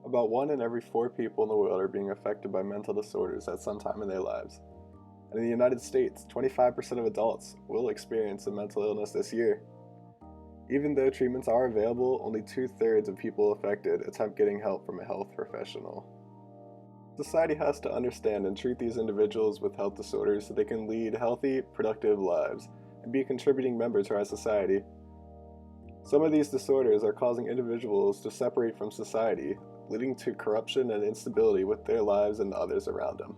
About 1 in every 4 people in the world are being affected by mental disorders at some time in their lives. And in the United States, 25% of adults will experience a mental illness this year. Even though treatments are available, only 2/3 of people affected attempt getting help from a health professional. Society has to understand and treat these individuals with health disorders so they can lead healthy, productive lives and be a contributing member to our society. Some of these disorders are causing individuals to separate from society, leading to corruption and instability with their lives and others around them.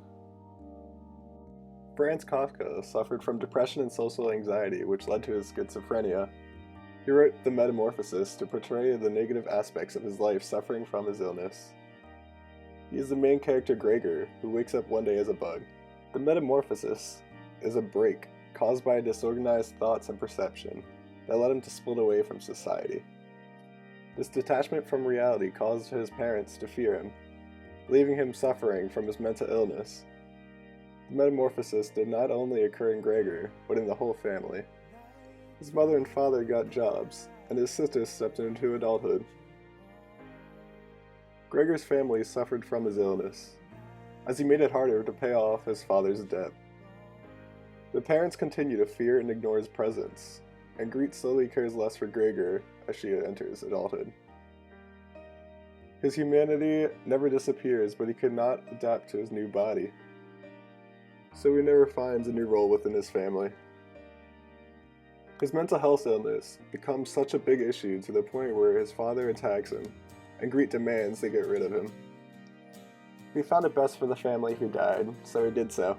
Franz Kafka suffered from depression and social anxiety, which led to his schizophrenia. He wrote The Metamorphosis to portray the negative aspects of his life suffering from his illness. He is the main character Gregor, who wakes up one day as a bug. The metamorphosis is a break caused by disorganized thoughts and perception that led him to split away from society. This detachment from reality caused his parents to fear him, leaving him suffering from his mental illness. The metamorphosis did not only occur in Gregor, but in the whole family. His mother and father got jobs, and his sister stepped into adulthood. Gregor's family suffered from his illness, as he made it harder to pay off his father's debt. The parents continue to fear and ignore his presence, and Greet slowly cares less for Gregor as she enters adulthood. His humanity never disappears, but he could not adapt to his new body, so he never finds a new role within his family. His mental health illness becomes such a big issue to the point where his father attacks him, and Greet demands they get rid of him. He found it best for the family who died, so he did so.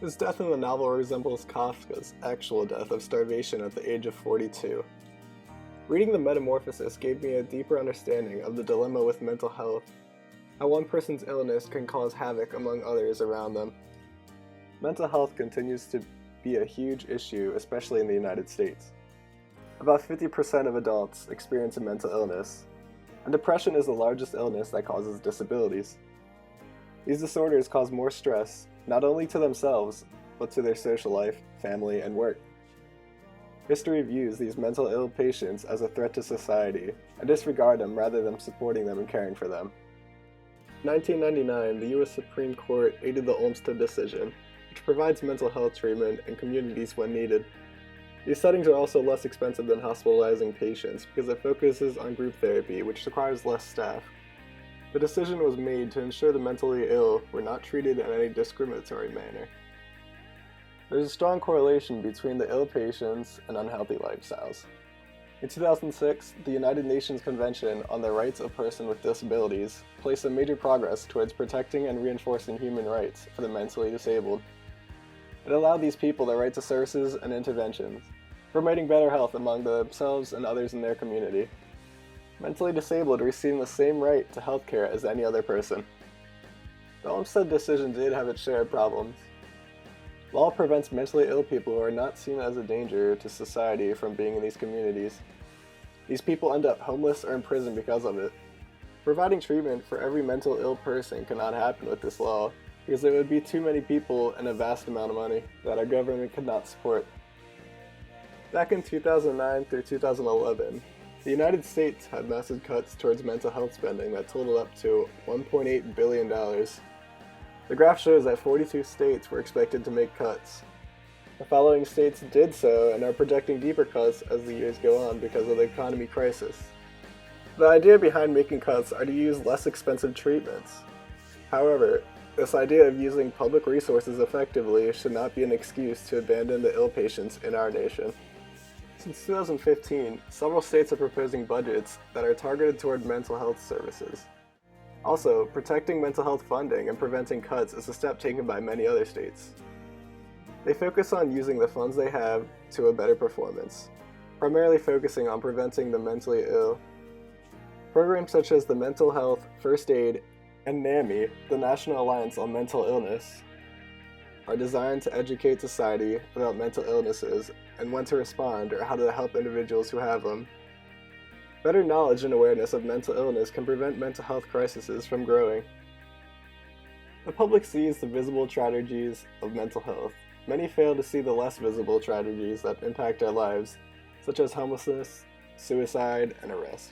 His death in the novel resembles Kafka's actual death of starvation at the age of 42. Reading The Metamorphosis gave me a deeper understanding of the dilemma with mental health, how one person's illness can cause havoc among others around them. Mental health continues to be a huge issue, especially in the United States. About 50% of adults experience a mental illness, and depression is the largest illness that causes disabilities. These disorders cause more stress, not only to themselves, but to their social life, family, and work. History views these mental ill patients as a threat to society, and disregard them rather than supporting them and caring for them. In 1999, the U.S. Supreme Court aided the Olmsted decision, which provides mental health treatment in communities when needed. These settings are also less expensive than hospitalizing patients because it focuses on group therapy, which requires less staff. The decision was made to ensure the mentally ill were not treated in any discriminatory manner. There's a strong correlation between the ill patients and unhealthy lifestyles. In 2006, the United Nations Convention on the Rights of Persons with Disabilities placed a major progress towards protecting and reinforcing human rights for the mentally disabled. It allowed these people the right to services and interventions, promoting better health among themselves and others in their community. Mentally disabled receiving the same right to health care as any other person. The Olmsted decision did have its share of problems. Law prevents mentally ill people who are not seen as a danger to society from being in these communities. These people end up homeless or in prison because of it. Providing treatment for every mental ill person cannot happen with this law, because there would be too many people and a vast amount of money that our government could not support. Back in 2009 through 2011, the United States had massive cuts towards mental health spending that totaled up to $1.8 billion. The graph shows that 42 states were expected to make cuts. The following states did so and are projecting deeper cuts as the years go on because of the economy crisis. The idea behind making cuts are to use less expensive treatments. However, this idea of using public resources effectively should not be an excuse to abandon the ill patients in our nation. Since 2015, several states are proposing budgets that are targeted toward mental health services. Also, protecting mental health funding and preventing cuts is a step taken by many other states. They focus on using the funds they have to a better performance, primarily focusing on preventing the mentally ill. Programs such as the Mental Health, First Aid, and NAMI, the National Alliance on Mental Illness, are designed to educate society about mental illnesses and when to respond or how to help individuals who have them. Better knowledge and awareness of mental illness can prevent mental health crises from growing. The public sees the visible tragedies of mental health. Many fail to see the less visible tragedies that impact our lives, such as homelessness, suicide, and arrest.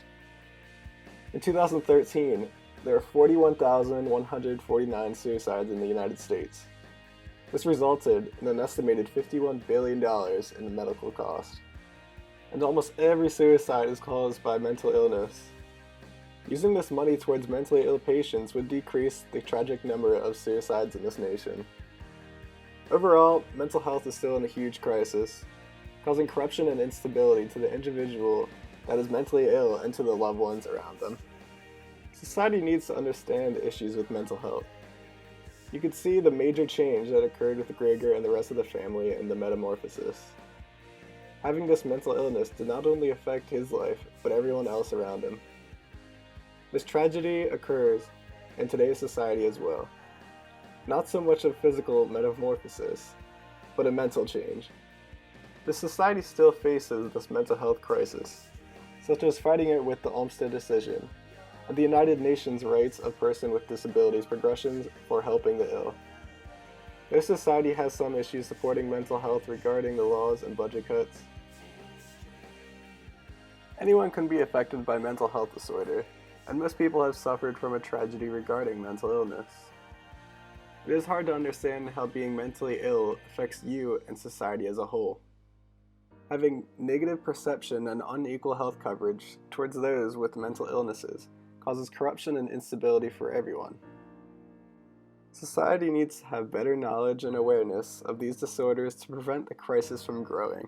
In 2013, there are 41,149 suicides in the United States. This resulted in an estimated $51 billion in medical cost. And almost every suicide is caused by mental illness. Using this money towards mentally ill patients would decrease the tragic number of suicides in this nation. Overall, mental health is still in a huge crisis, causing corruption and instability to the individual that is mentally ill and to the loved ones around them. Society needs to understand issues with mental health. You could see the major change that occurred with Gregor and the rest of the family in the Metamorphosis. Having this mental illness did not only affect his life, but everyone else around him. This tragedy occurs in today's society as well. Not so much a physical metamorphosis, but a mental change. The society still faces this mental health crisis, such as fighting it with the Olmsted Decision, and the United Nations Rights of Person with Disabilities Progressions for helping the ill. This society has some issues supporting mental health regarding the laws and budget cuts. Anyone can be affected by mental health disorder, and most people have suffered from a tragedy regarding mental illness. It is hard to understand how being mentally ill affects you and society as a whole. Having negative perception and unequal health coverage towards those with mental illnesses causes corruption and instability for everyone. Society needs to have better knowledge and awareness of these disorders to prevent the crisis from growing.